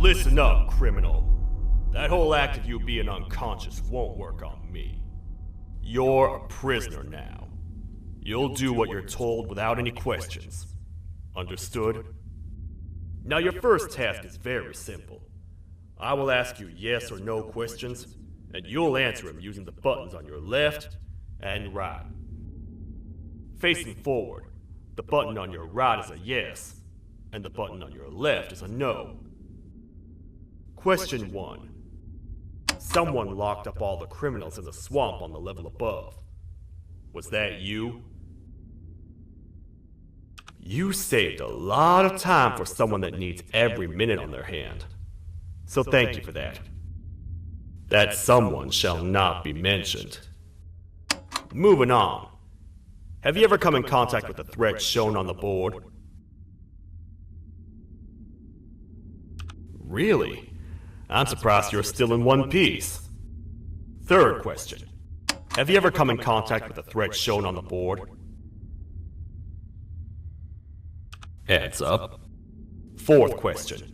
Listen up, criminal. That whole act of you being unconscious won't work on me. You're a prisoner now. You'll do what you're told without any questions. Understood? Now your first task is very simple. I will ask you yes or no questions, and you'll answer them using the buttons on your left and right. Facing forward, the button on your right is a yes, and the button on your left is a no. Question 1. Someone locked up all the criminals in the swamp on the level above. Was that you? You saved a lot of time for someone that needs every minute on their hand. So thank you for that. That someone shall not be mentioned. Moving on. Have you ever come in contact with the threat shown on the board? Really? I'm surprised you're still in one piece. Third question. Have you ever come in contact with the threat shown on the board? Heads up. Fourth question.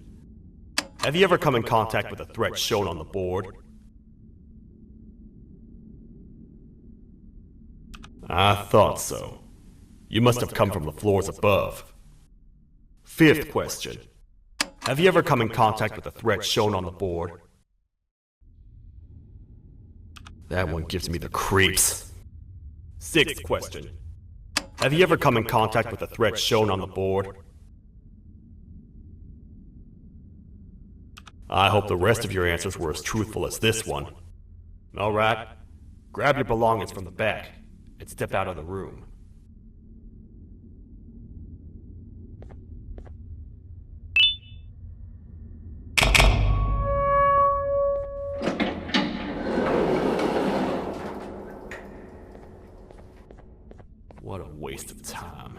Have you ever come in contact with the threat shown on the board? I thought so. You must have come from the floors above. Fifth question. Have you ever come in contact with the threat shown on the board? That one gives me the creeps. Sixth question. Have you ever come in contact with the threat shown on the board? I hope the rest of your answers were as truthful as this one. Alright, grab your belongings from the back and step out of the room. What a waste of time.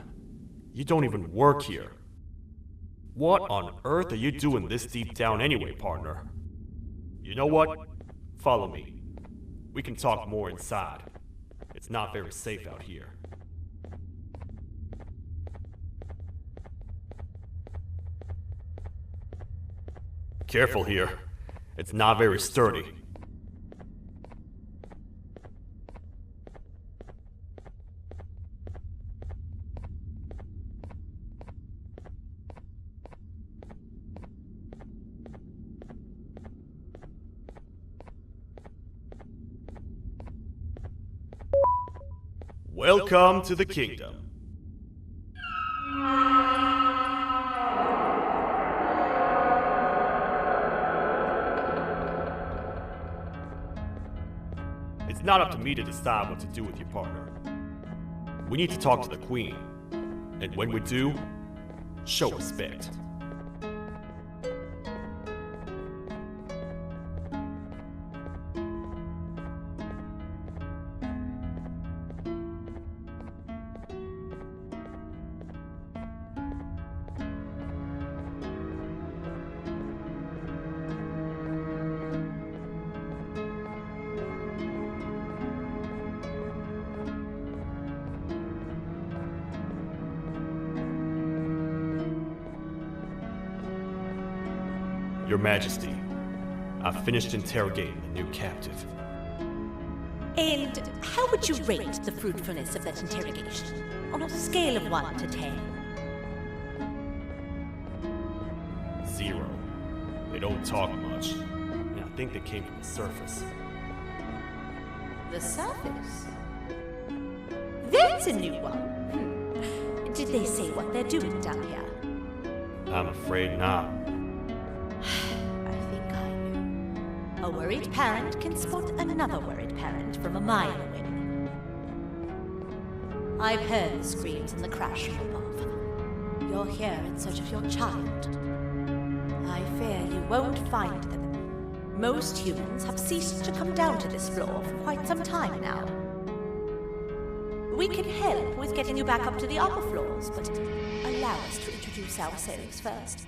You don't even work here. What on earth are you doing this deep down anyway, partner? You know what? Follow me. We can talk more inside. It's not very safe out here. Careful here. It's not very sturdy. Welcome to the kingdom. It's not up to me to decide what to do with your partner. We need to talk to the queen. And when we do, show respect. Your Majesty, I've finished interrogating the new captive. And how would you rate the fruitfulness of that interrogation, on a scale of 1 to 10? 0. They don't talk much, and I think they came from the surface. The surface? That's a new one. Did they say what they're doing down here? I'm afraid not. A worried parent can spot another worried parent from a mile away. I've heard the screams and the crash from above. You're here in search of your child. I fear you won't find them. Most humans have ceased to come down to this floor for quite some time now. We can help with getting you back up to the upper floors, but allow us to introduce ourselves first.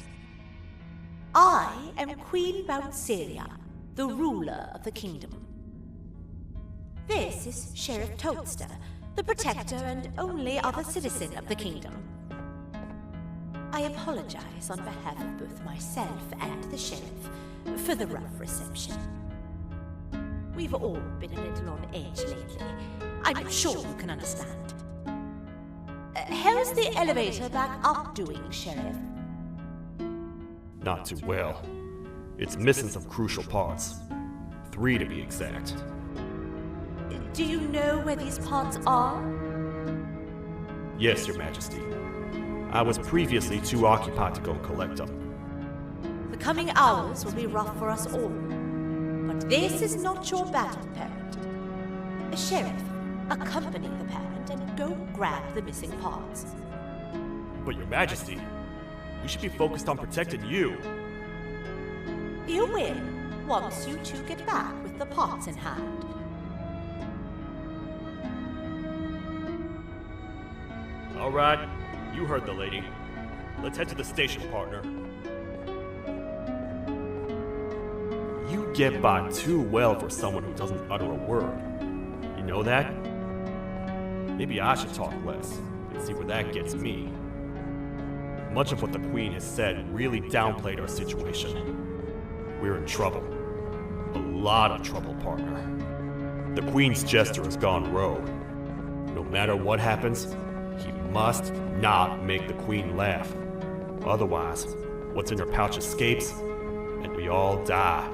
I am Queen Bouncelia, the ruler of the kingdom. This is Sheriff Toadster, the protector and only other citizen of the kingdom. I apologize on behalf of both myself and the sheriff for the rough reception. We've all been a little on edge lately. I'm sure you can understand. How's the elevator back up doing, Sheriff? Not too well. It's missing some crucial parts. 3 to be exact. Do you know where these parts are? Yes, Your Majesty. I was previously too occupied to go collect them. The coming hours will be rough for us all. But this is not your battle, parent. Sheriff, accompany the parent and go grab the missing parts. But Your Majesty, we should be focused on protecting you. You will, once you two get back with the parts in hand. All right, you heard the lady. Let's head to the station, partner. You get by too well for someone who doesn't utter a word. You know that? Maybe I should talk less and see where that gets me. Much of what the Queen has said really downplayed our situation. We're in trouble. A lot of trouble, partner. The Queen's jester has gone rogue. No matter what happens, he must not make the Queen laugh. Otherwise, what's in her pouch escapes, and we all die.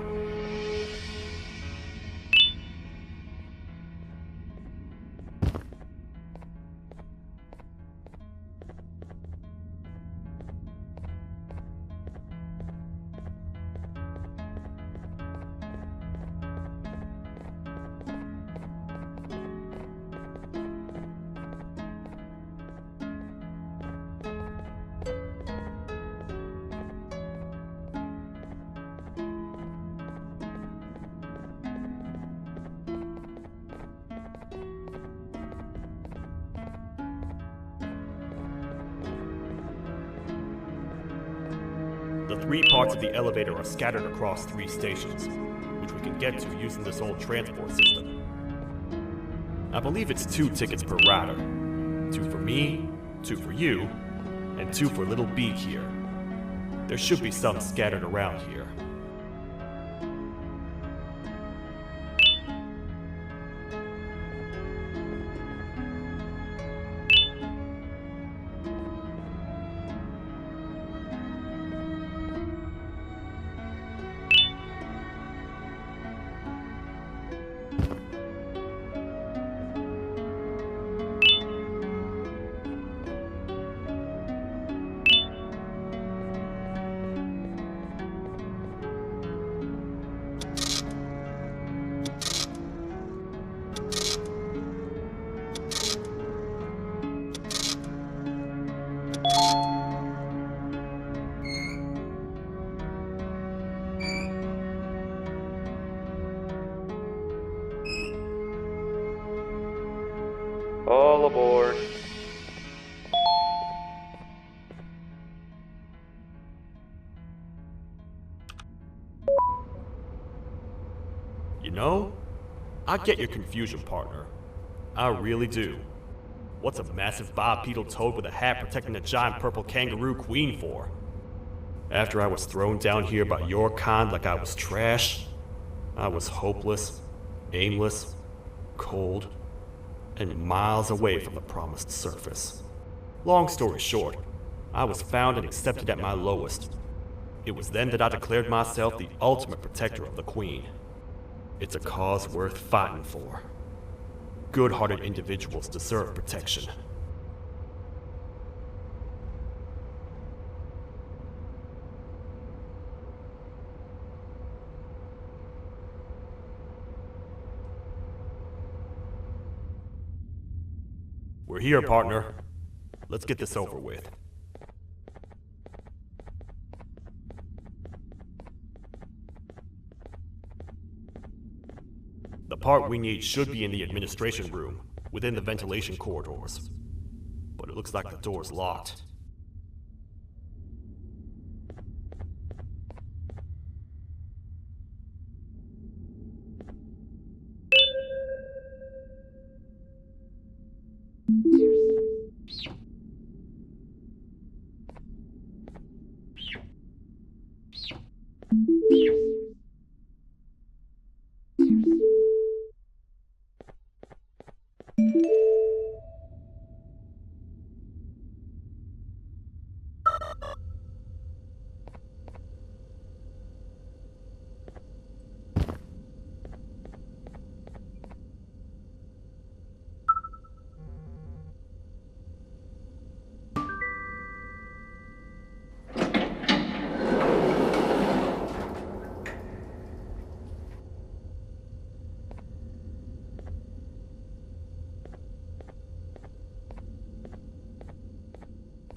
The 3 parts of the elevator are scattered across 3 stations, which we can get to using this old transport system. I believe it's 2 tickets per rider. 2 for me, 2 for you, and 2 for little Beak here. There should be some scattered around here. All aboard. You know, I get your confusion, partner. I really do. What's a massive bipedal toad with a hat protecting a giant purple kangaroo queen for? After I was thrown down here by your kind like I was trash, I was hopeless, aimless, cold, and miles away from the promised surface. Long story short, I was found and accepted at my lowest. It was then that I declared myself the ultimate protector of the Queen. It's a cause worth fighting for. Good-hearted individuals deserve protection. We're here, partner. Let's get this over with. The part we need should be in the administration room, within the ventilation corridors. But it looks like the door's locked.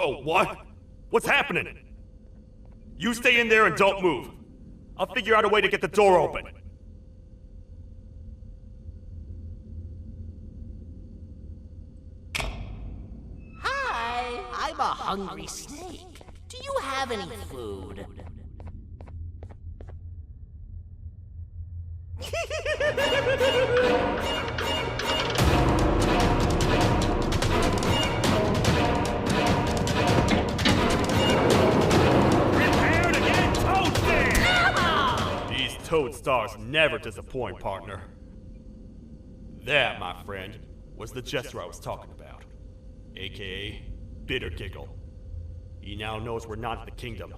Oh, what? What's happening? You stay in there and don't move. I'll figure out a way to get the door open. Hi, I'm a hungry snake. Do you have any food? Toad stars never disappoint, partner. That, my friend, was the gesture I was talking about. AKA, Bitter Giggle. He now knows we're not in the kingdom.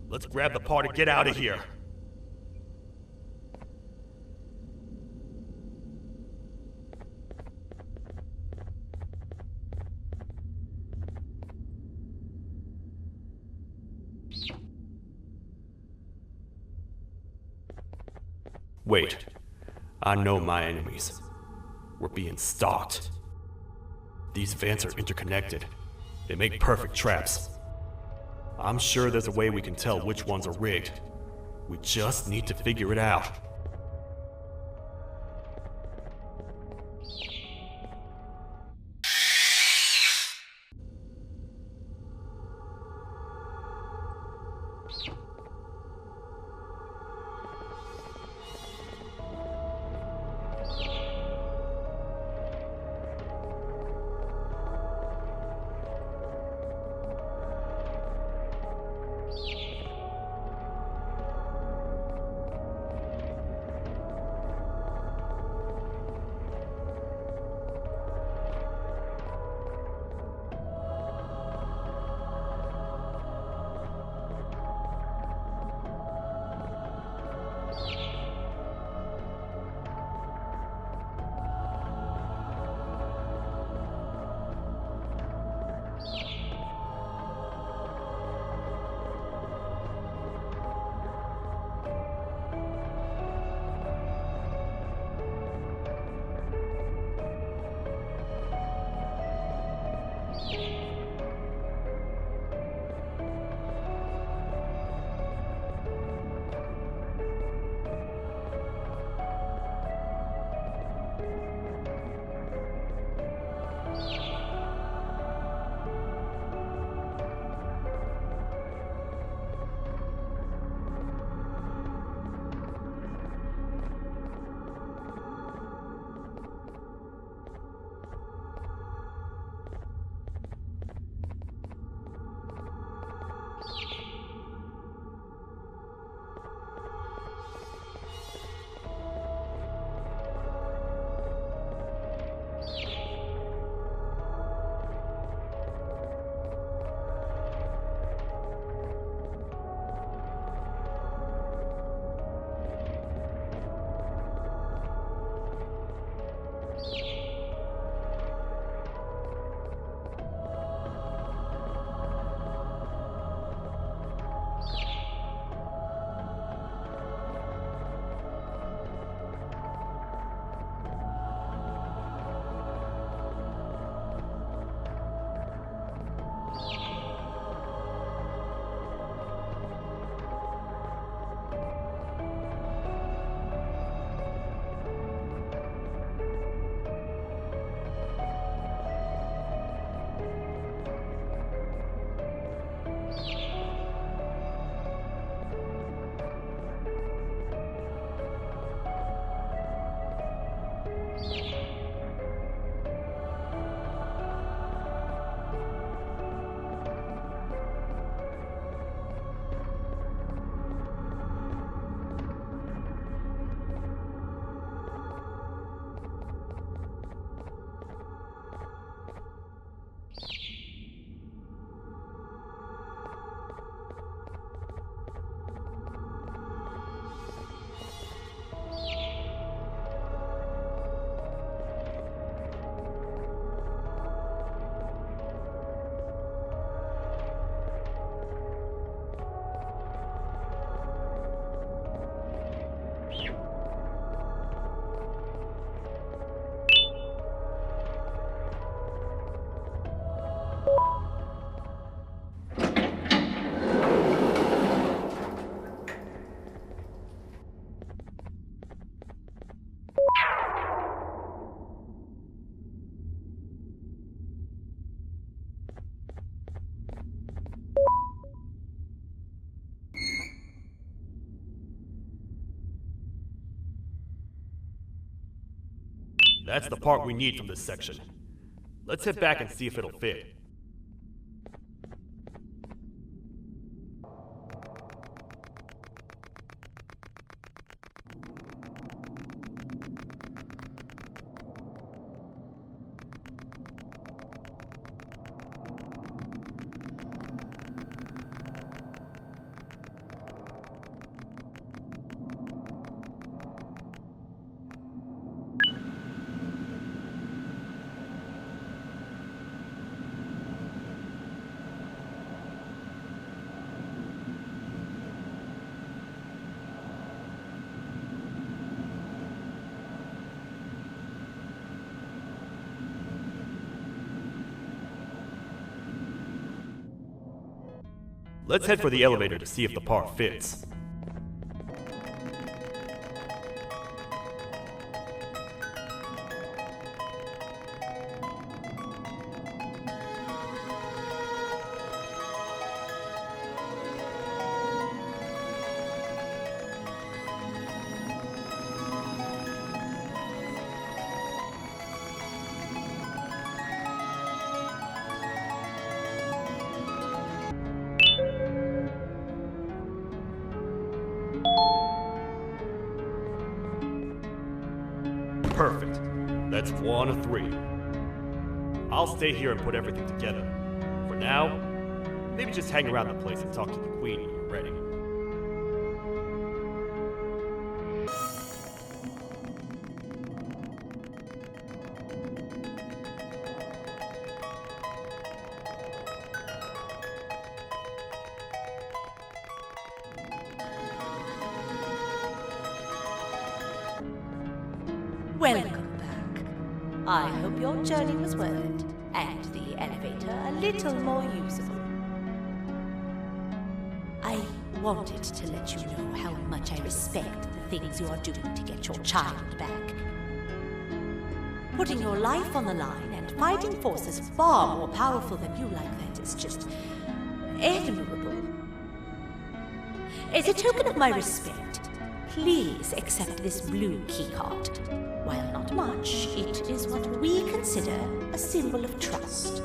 Let's grab the part and get out of here. Wait, I know my enemies. We're being stalked. These vents are interconnected. They make perfect traps. I'm sure there's a way we can tell which ones are rigged. We just need to figure it out. That's the part we need from this section. Let's head back and see if it'll fit. Let's head for the elevator to see if the part fits. Perfect. That's 1 of 3. I'll stay here and put everything together. For now, maybe just hang around the place and talk to the Queen when you're ready. Welcome back. I hope your journey was worth it, and the elevator a little more usable. I wanted to let you know how much I respect the things you are doing to get your child back. Putting your life on the line and fighting forces far more powerful than you like that is just admirable. As a token of my respect, please accept this blue keycard. While not much, it is what we consider a symbol of trust.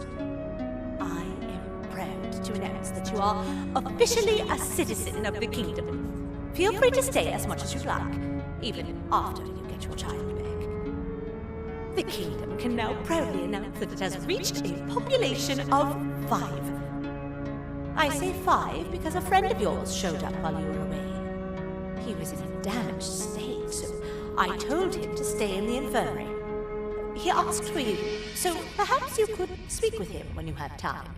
I am proud to announce that you are officially a citizen of the kingdom. Feel free to stay as much as you like, even after you get your child back. The kingdom can now proudly announce that it has reached a population of 5. I say 5 because a friend of yours showed up while you were away. He was in a damaged state, so I told him to stay in the infirmary. He asked for you, so perhaps you could speak with him when you have time.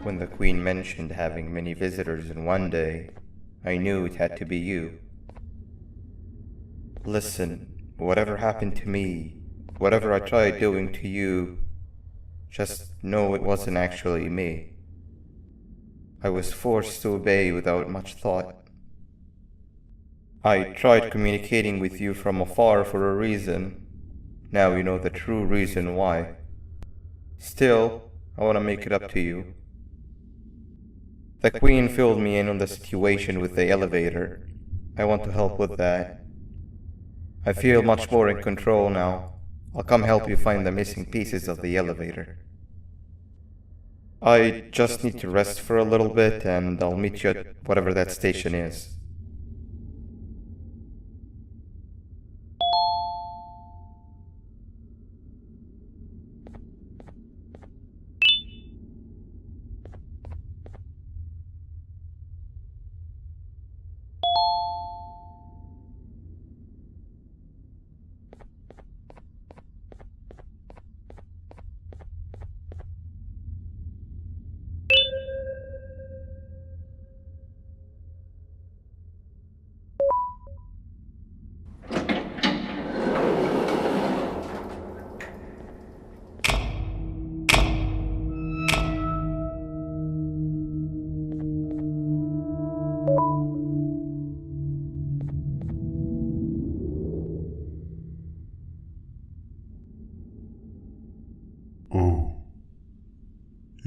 When the Queen mentioned having many visitors in one day, I knew it had to be you. Listen, whatever happened to me, whatever I tried doing to you, just know it wasn't actually me. I was forced to obey without much thought. I tried communicating with you from afar for a reason. Now you know the true reason why. Still, I want to make it up to you. The Queen filled me in on the situation with the elevator. I want to help with that. I feel much more in control now. I'll come help you find the missing pieces of the elevator. I just need to rest for a little bit, and I'll meet you at whatever that station is.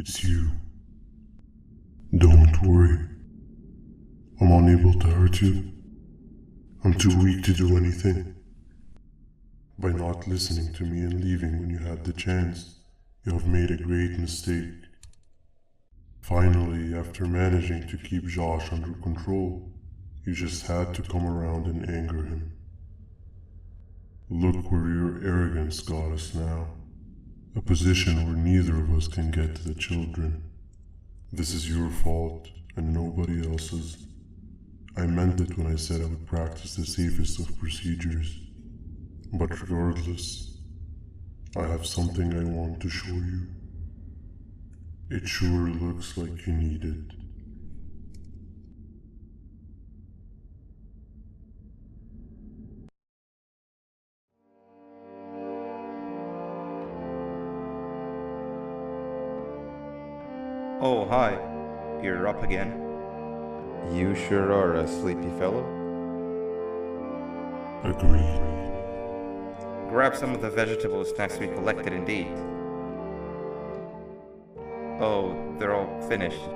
It's you. Don't worry. I'm unable to hurt you. I'm too weak to do anything. By not listening to me and leaving when you had the chance, you have made a great mistake. Finally, after managing to keep Josh under control, you just had to come around and anger him. Look where your arrogance got us now. A position where neither of us can get to the children. This is your fault and nobody else's. I meant it when I said I would practice the safest of procedures. But regardless, I have something I want to show you. It sure looks like you need it. Oh, hi. You're up again. You sure are a sleepy fellow. Agreed. Grab some of the vegetable snacks we collected indeed. Oh, they're all finished.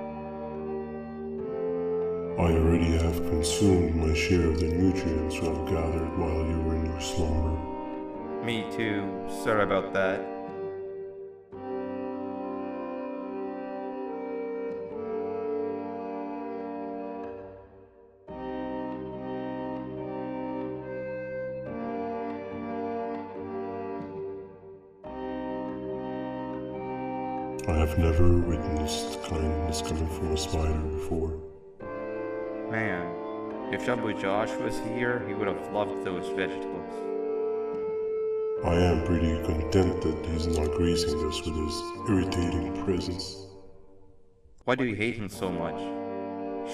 I already have consumed my share of the nutrients you have gathered while you were in your slumber. Me too. Sorry about that. I have never witnessed kindness coming from a spider before. Man, if Jumbo Josh was here, he would have loved those vegetables. I am pretty content that he's not gracing us with his irritating presence. Why do you hate him so much?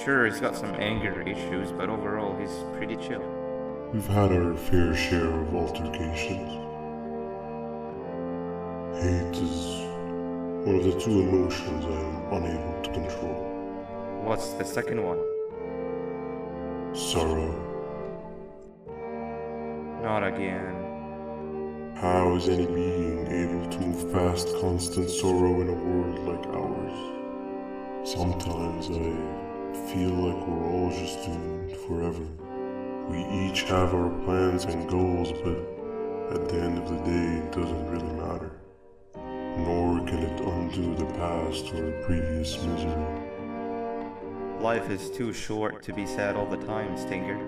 Sure, he's got some anger issues, but overall he's pretty chill. We've had our fair share of altercations. Hate is one of the two emotions I am unable to control. What's the second one? Sorrow. Not again. How is any being able to move past constant sorrow in a world like ours? Sometimes I feel like we're all just doomed forever. We each have our plans and goals, but at the end of the day, it doesn't really matter. Nor can it undo the past or previous misery. Life is too short to be sad all the time, Stinger.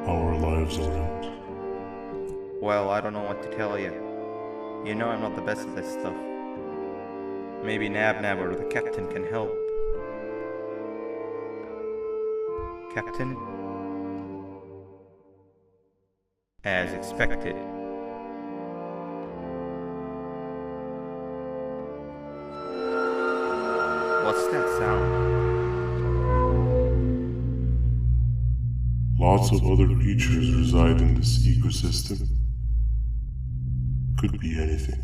Our lives aren't. Well, I don't know what to tell you. You know I'm not the best at this stuff. Maybe Nab or the captain can help. Captain? As expected. What's that sound? Lots of other creatures reside in this ecosystem. Could be anything.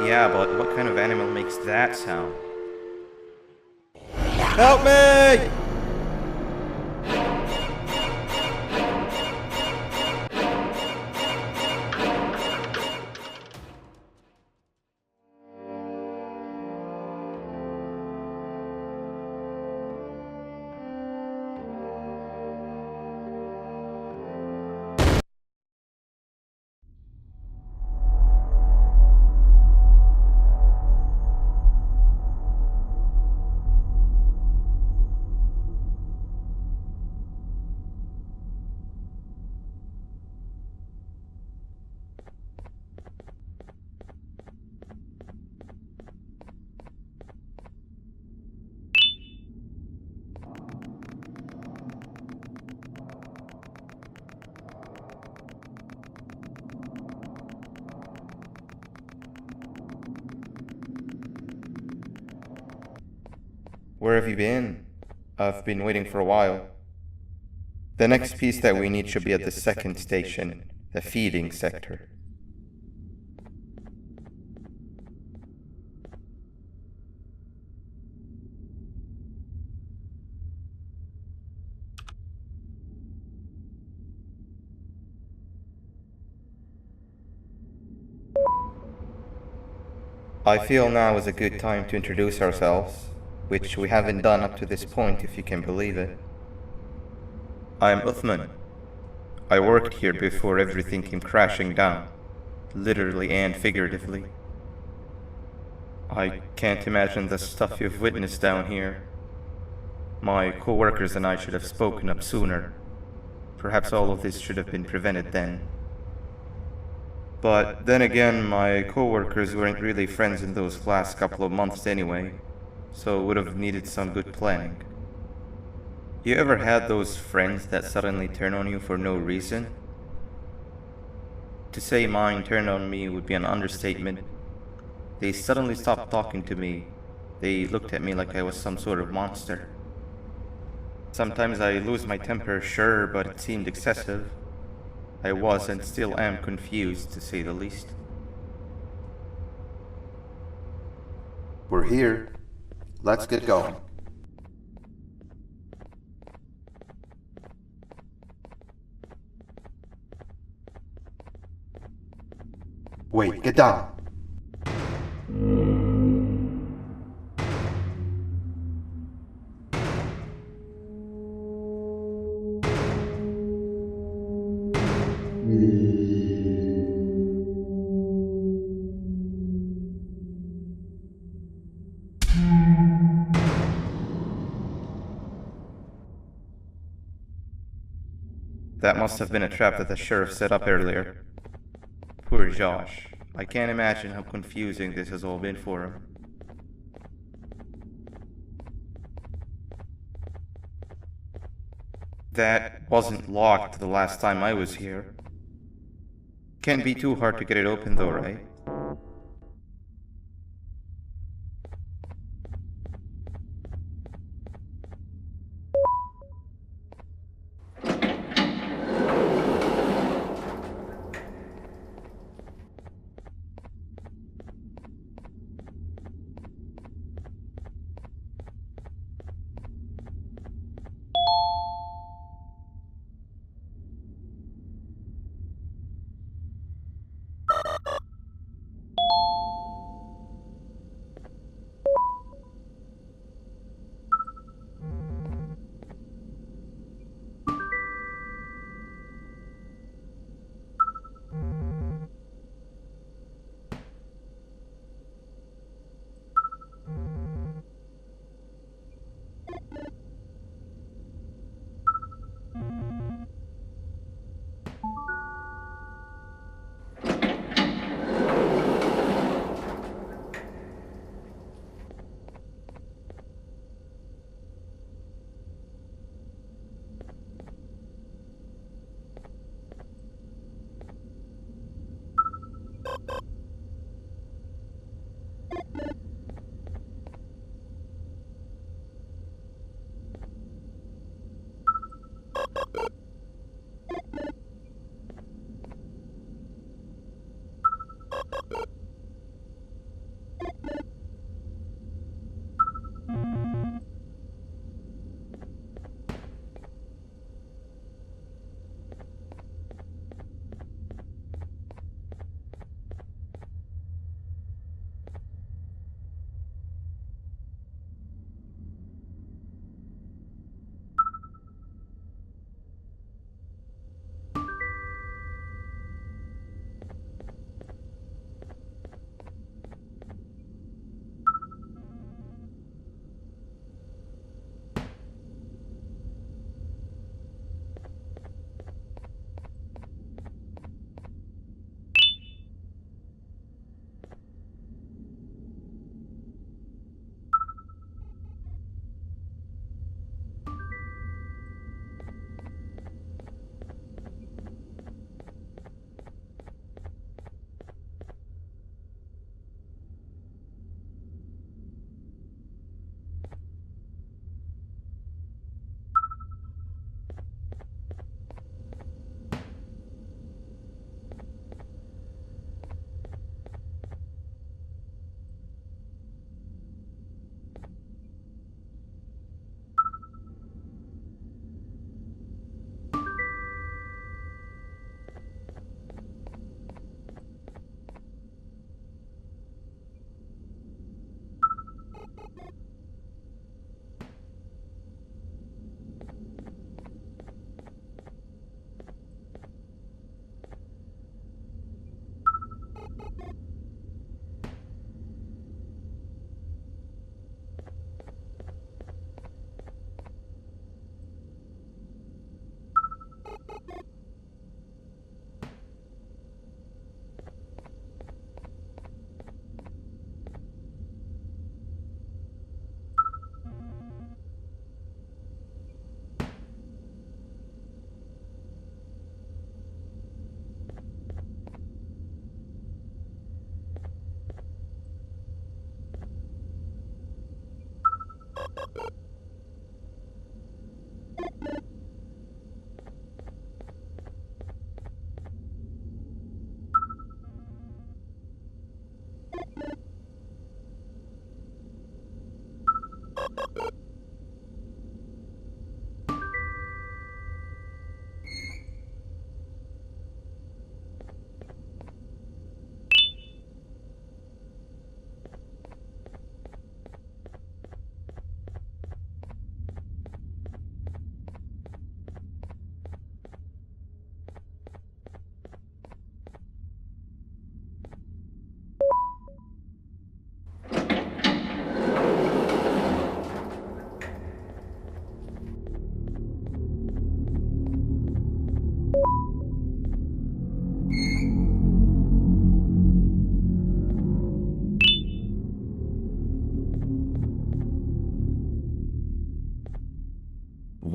Yeah, but what kind of animal makes that sound? Help me! Where have you been? I've been waiting for a while. The next piece that we need should be at the second station, the feeding sector. I feel now is a good time to introduce ourselves, which we haven't done up to this point if you can believe it. I'm Uthman. I worked here before everything came crashing down, literally and figuratively. I can't imagine the stuff you've witnessed down here. My co-workers and I should have spoken up sooner. Perhaps all of this should have been prevented then. But then again, my co-workers weren't really friends in those last couple of months anyway, so would have needed some good planning. You ever had those friends that suddenly turn on you for no reason? To say mine turned on me would be an understatement. They suddenly stopped talking to me. They looked at me like I was some sort of monster. Sometimes I lose my temper, sure, but it seemed excessive. I was and still am confused, to say the least. We're here. Let's get going. Wait, get down. That must have been a trap that the sheriff set up earlier. Poor Josh. I can't imagine how confusing this has all been for him. That wasn't locked the last time I was here. Can't be too hard to get it open though, right?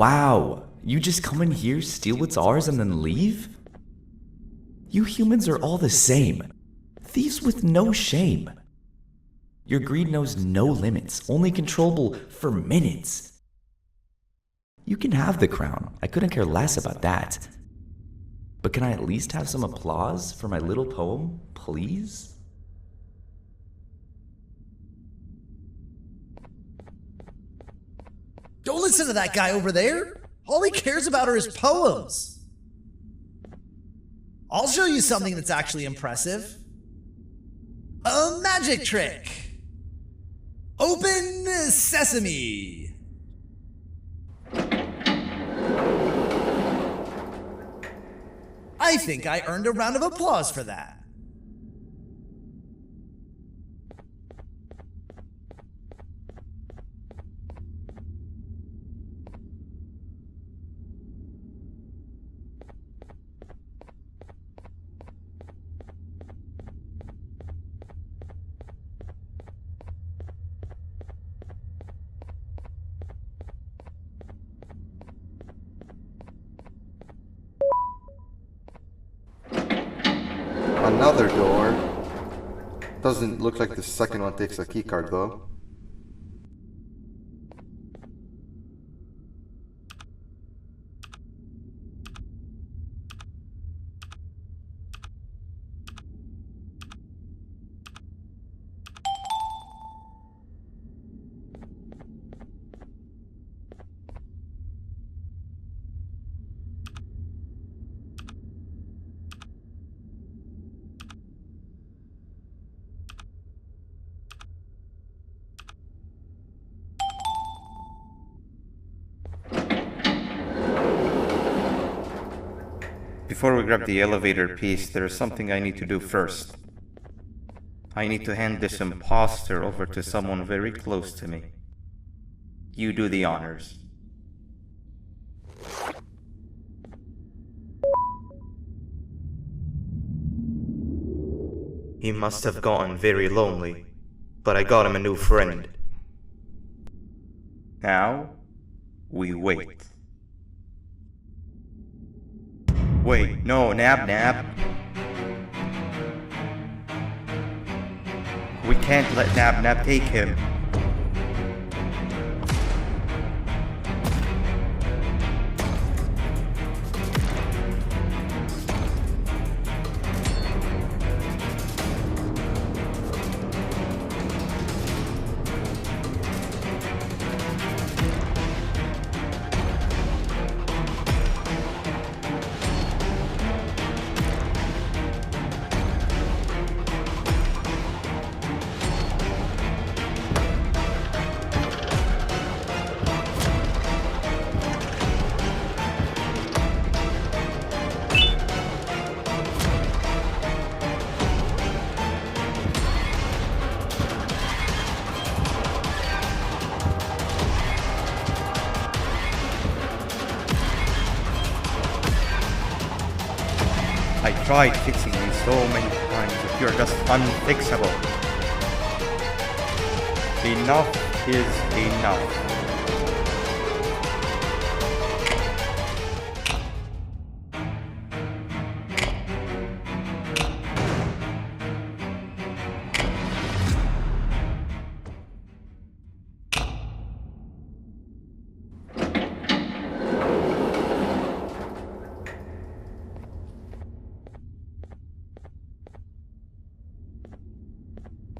Wow, you just come in here, steal what's ours, and then leave? You humans are all the same. Thieves with no shame. Your greed knows no limits, only controllable for minutes. You can have the crown, I couldn't care less about that. But can I at least have some applause for my little poem, please? Don't listen to that guy over there. All he cares about are his poems. I'll show you something that's actually impressive. A magic trick. Open sesame. I think I earned a round of applause for that. Another door. Doesn't look like the second one takes a keycard though. Before we grab the elevator piece, there is something I need to do first. I need to hand this imposter over to someone very close to me. You do the honors. He must have gotten very lonely, but I got him a new friend. Now, we wait. Wait, no, Nab. We can't let Nab take him. I tried fixing you so many times, but you're just unfixable. Enough is enough.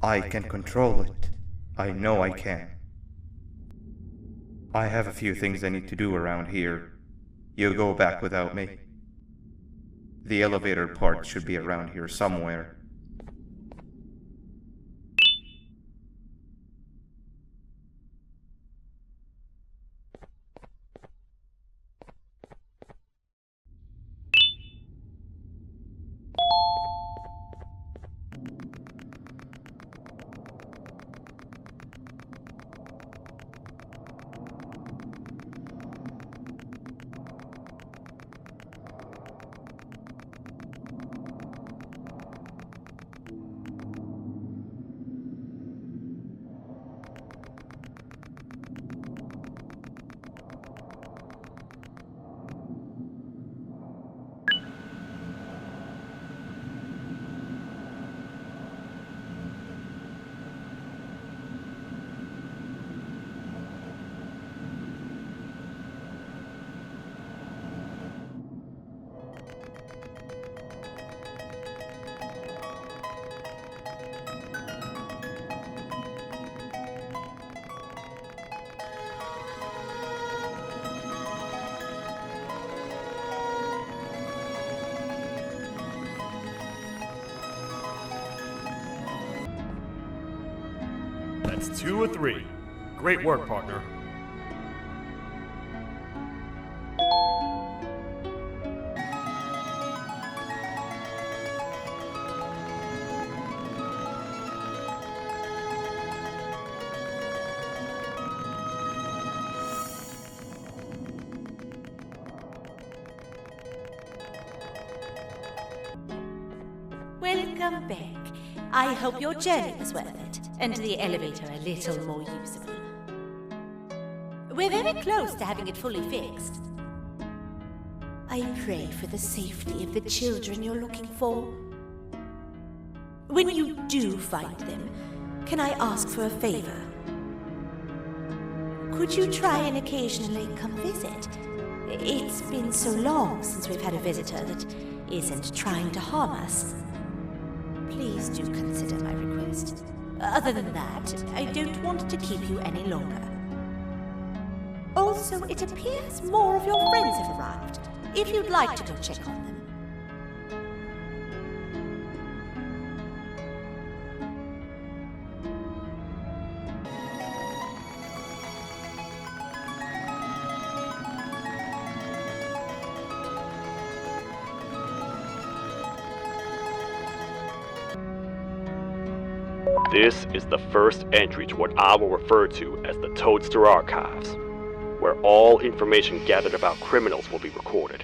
I can control it. I know I can. I have a few things I need to do around here. You go back without me. The elevator part should be around here somewhere. That's 2 of 3. Great work, partner. Welcome back. I hope your journey was worth it, and the elevator a little more usable. We're very close to having it fully fixed. I pray for the safety of the children you're looking for. When you do find them, can I ask for a favor? Could you try and occasionally come visit? It's been so long since we've had a visitor that isn't trying to harm us. Please do consider my request. Other than that, I don't want to keep you any longer. Also, it appears more of your friends have arrived, if you'd like to go check on them. This is the first entry to what I will refer to as the Toadster Archives, where all information gathered about criminals will be recorded.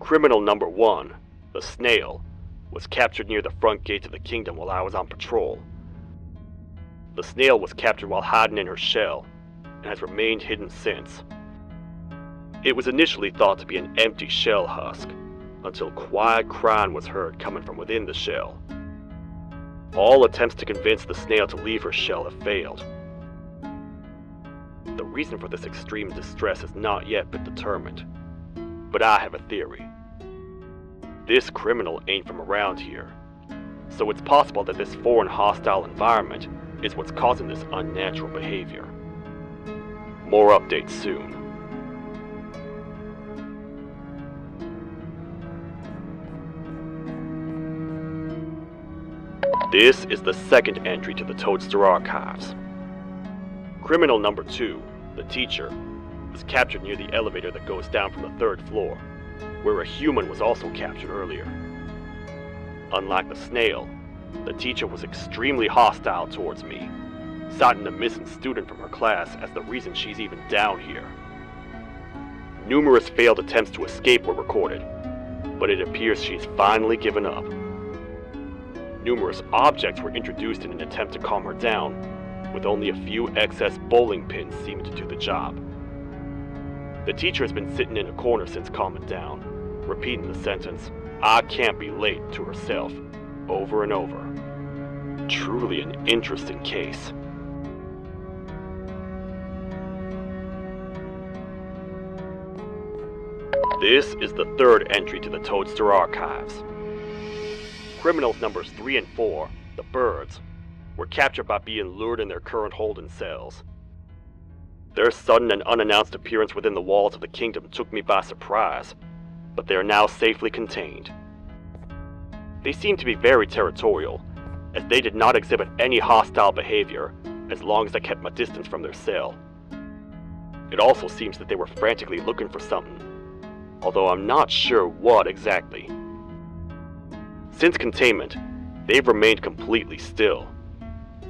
Criminal number 1, the snail, was captured near the front gate of the kingdom while I was on patrol. The snail was captured while hiding in her shell, and has remained hidden since. It was initially thought to be an empty shell husk, until quiet crying was heard coming from within the shell. All attempts to convince the snail to leave her shell have failed. The reason for this extreme distress has not yet been determined, but I have a theory. This criminal ain't from around here, so it's possible that this foreign hostile environment is what's causing this unnatural behavior. More updates soon. This is the second entry to the Toadster Archives. Criminal number 2, the teacher, was captured near the elevator that goes down from the 3rd floor, where a human was also captured earlier. Unlike the snail, the teacher was extremely hostile towards me, citing a missing student from her class as the reason she's even down here. Numerous failed attempts to escape were recorded, but it appears she's finally given up. Numerous objects were introduced in an attempt to calm her down, with only a few excess bowling pins seeming to do the job. The teacher has been sitting in a corner since calming down, repeating the sentence, "I can't be late," to herself, over and over. Truly an interesting case. This is the 3rd entry to the Toadster Archives. Criminals numbers 3 and 4 the birds, were captured by being lured in their current holding cells. Their sudden and unannounced appearance within the walls of the kingdom took me by surprise, but they are now safely contained. They seem to be very territorial, as they did not exhibit any hostile behavior as long as I kept my distance from their cell. It also seems that they were frantically looking for something, although I'm not sure what exactly. Since containment, they've remained completely still.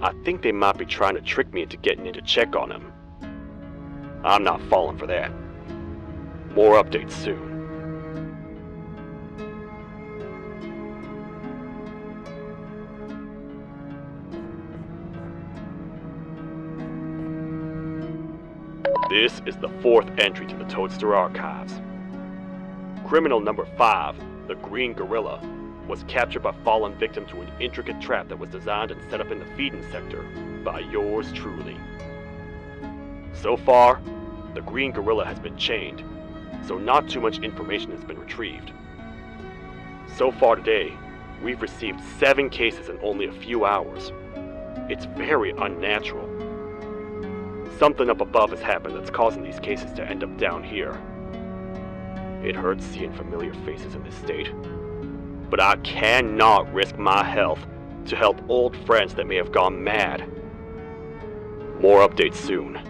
I think they might be trying to trick me into getting in to check on them. I'm not falling for that. More updates soon. This is the 4th entry to the Toadster Archives. Criminal number 5, the Green Gorilla, was captured by falling victim to an intricate trap that was designed and set up in the feeding sector by yours truly. So far, the Green Gorilla has been chained, so not too much information has been retrieved. So far today, we've received 7 cases in only a few hours. It's very unnatural. Something up above has happened that's causing these cases to end up down here. It hurts seeing familiar faces in this state, but I cannot risk my health to help old friends that may have gone mad. More updates soon.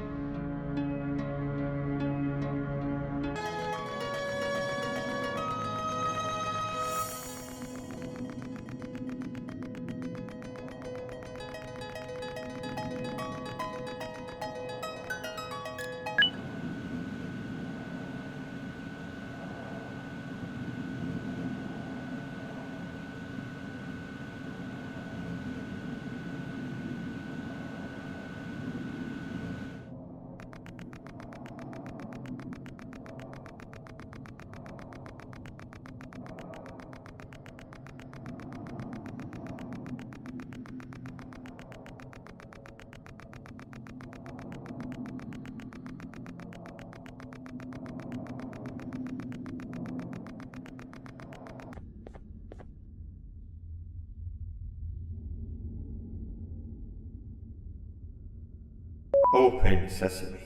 Open sesame.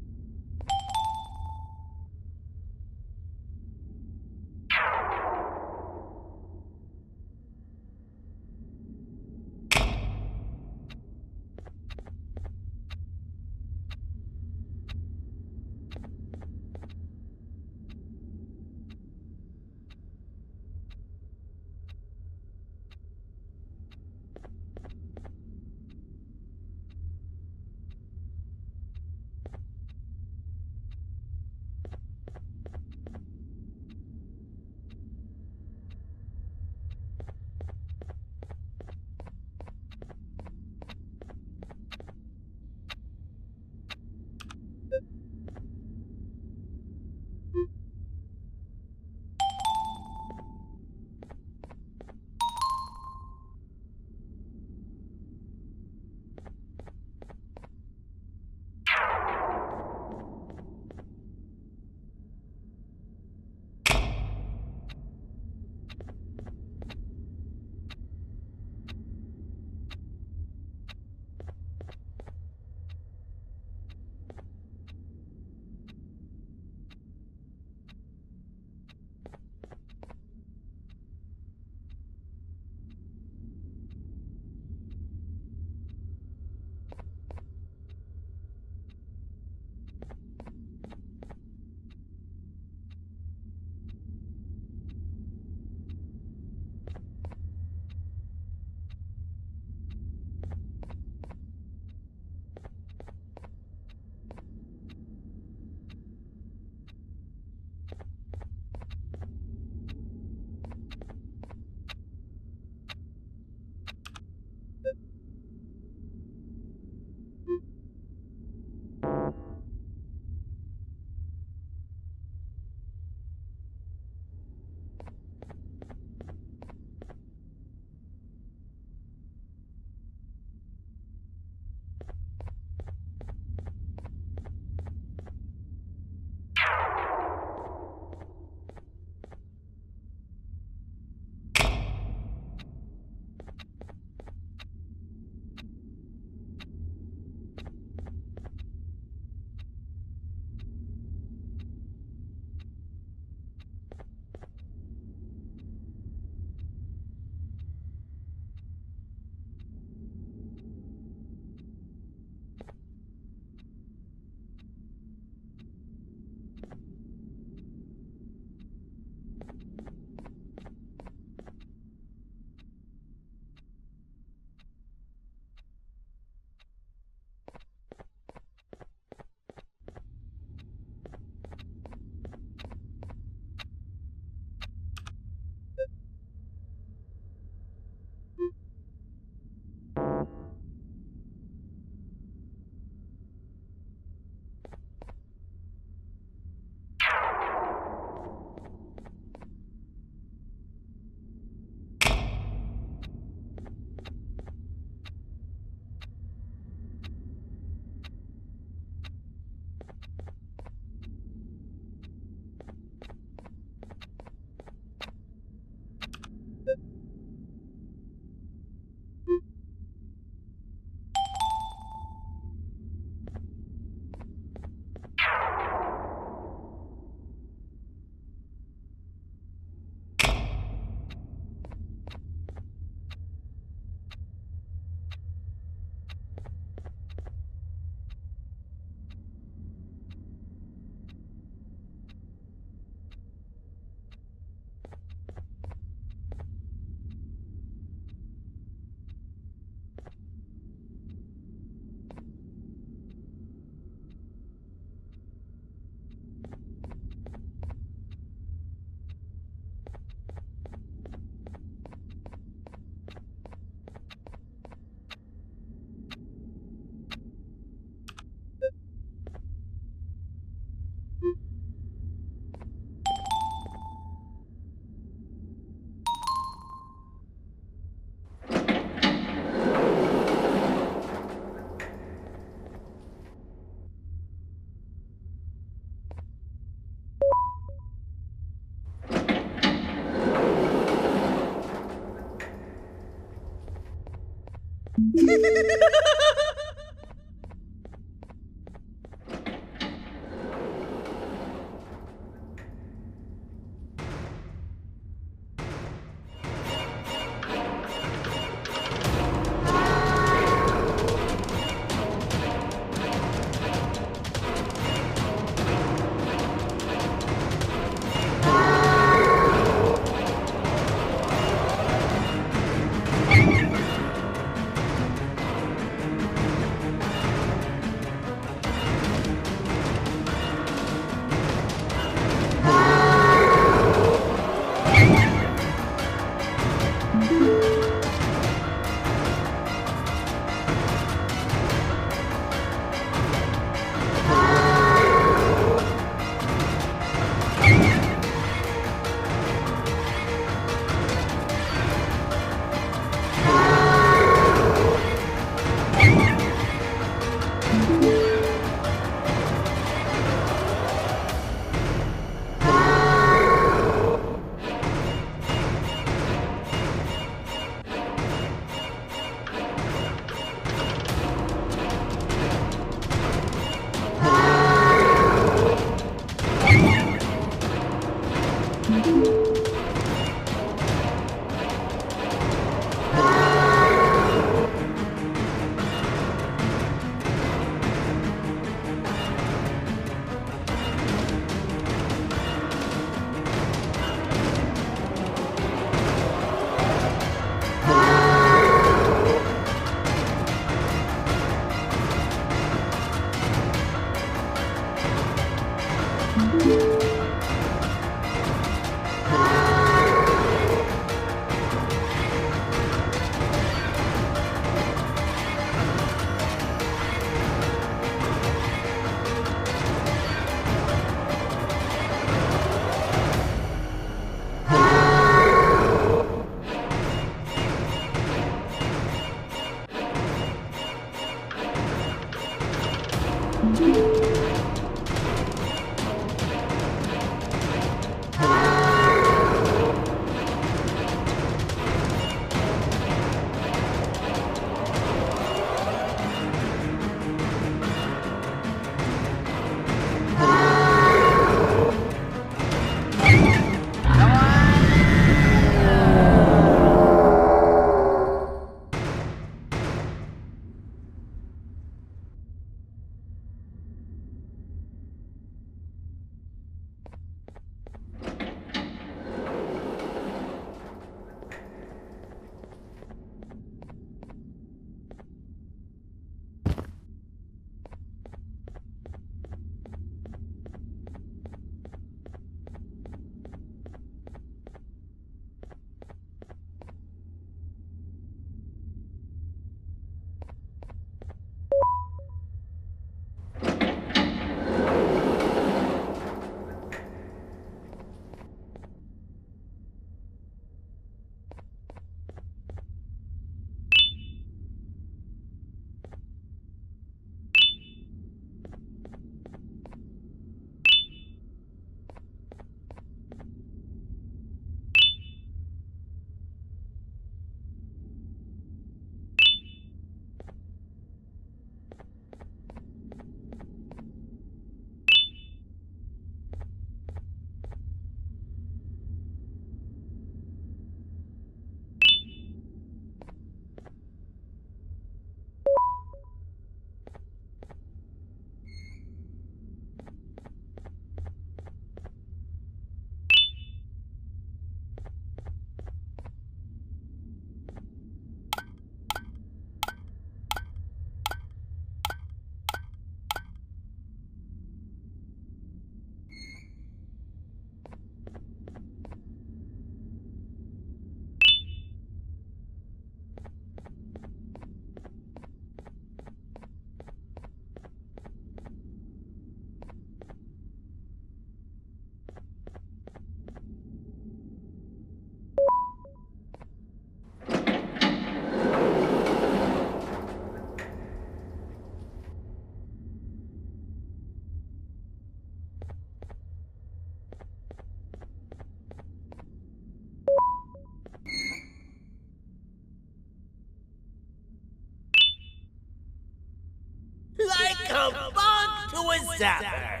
bug to a zapper.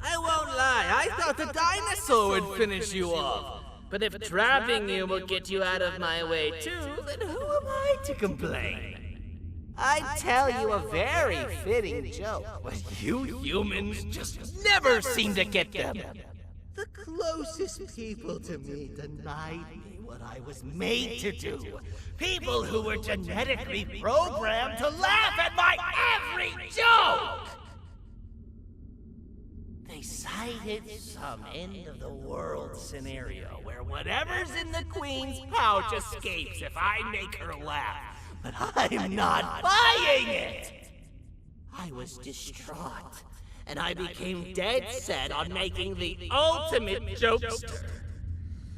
I won't lie, I thought the dinosaur would finish you off. But if trapping you will get you out of my way too, then who am I to complain? I'd tell you a very fitting joke, but you humans just never seem to get them. The closest people to me denied me what I was made to do. People who were genetically programmed to laugh at my every joke! They cited some end-of-the-world scenario where whatever's in the Queen's pouch escapes if I make her laugh. But I'm not buying it! I was distraught, and I became dead set on making the ultimate jokester.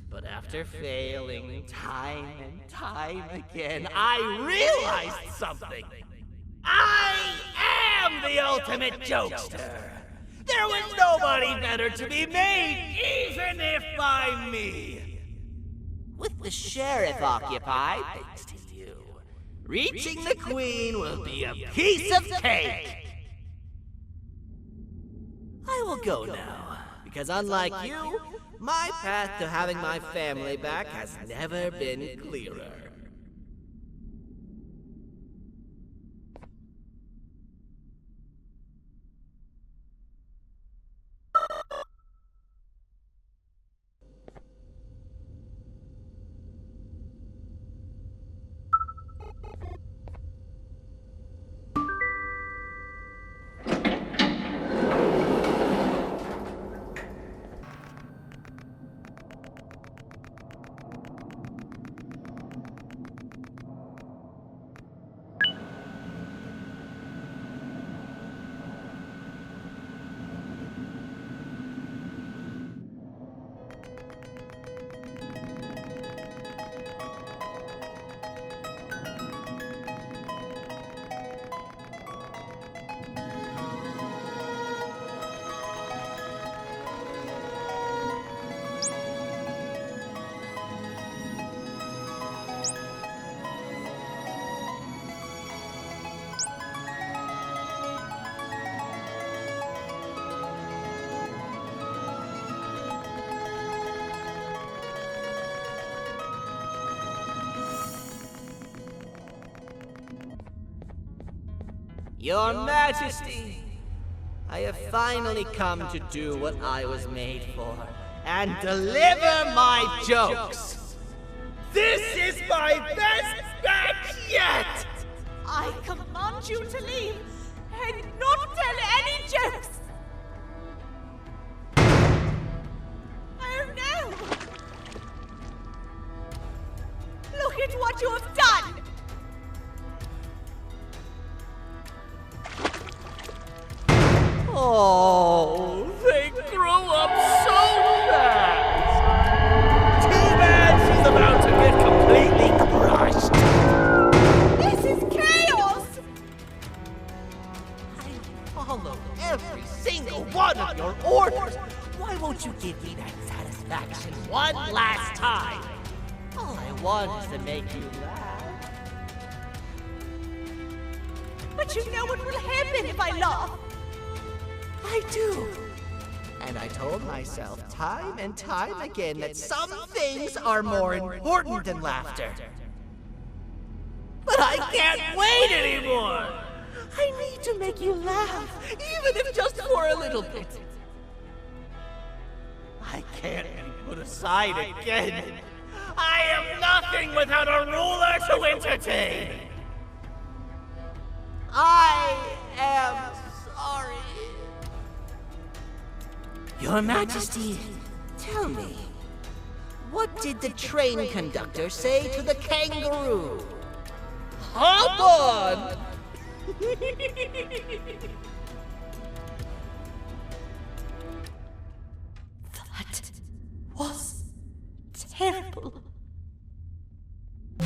But after failing time and time again, I realized something. I am the ultimate jokester! There was nobody better to be made, even if by me! With the sheriff occupied, thanks to you, reaching the Queen will be a piece of cake! I will go now, because unlike you, my path to having my family back has never been clearer. Your Majesty, I have finally come to do what I was made for, and deliver my jokes! This is my best batch yet! I command you to leave and not tell any jokes! Oh no! Look at what you have done! Oh, they grew up so fast! Too bad she's about to get completely crushed! This is chaos! I follow every single one of your orders! Why won't you give me that satisfaction one last time? All I want is to make you laugh. But you know what will happen if I laugh! I do. And I told myself time and time again that some things are more important than laughter. But I can't wait anymore! I need to make you laugh, even if just for a little bit. I can't be put aside again. I am nothing without a ruler to entertain. I am sorry. Your Majesty, tell me, what did the train conductor say to the kangaroo? Hop on! That was terrible. We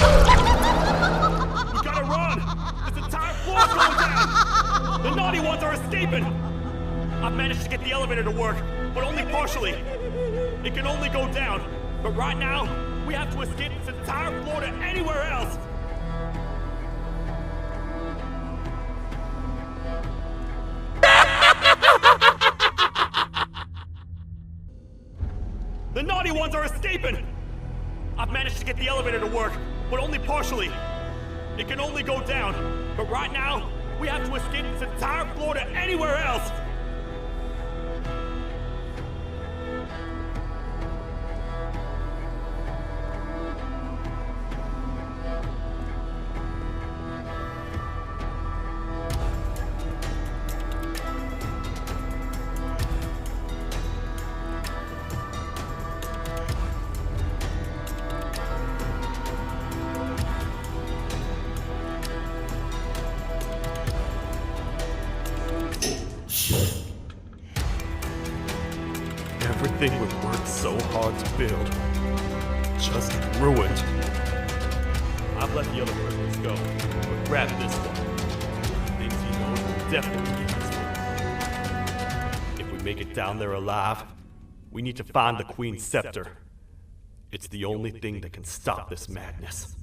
gotta run! This entire floor's going down! The naughty ones are escaping! I've managed to get the elevator to work, but only partially. It can only go down, but right now, we have to escape this entire floor to anywhere else! naughty ones are escaping! I've managed to get the elevator to work, but only partially. It can only go down, but right now, we have to escape this entire floor to anywhere else! Everything we worked so hard to build, just ruined. I've let the other prisoners go, but grab this one. Things he knows will definitely be useful. If we make it down there alive, we need to find the Queen's scepter. It's the only thing that can stop this madness.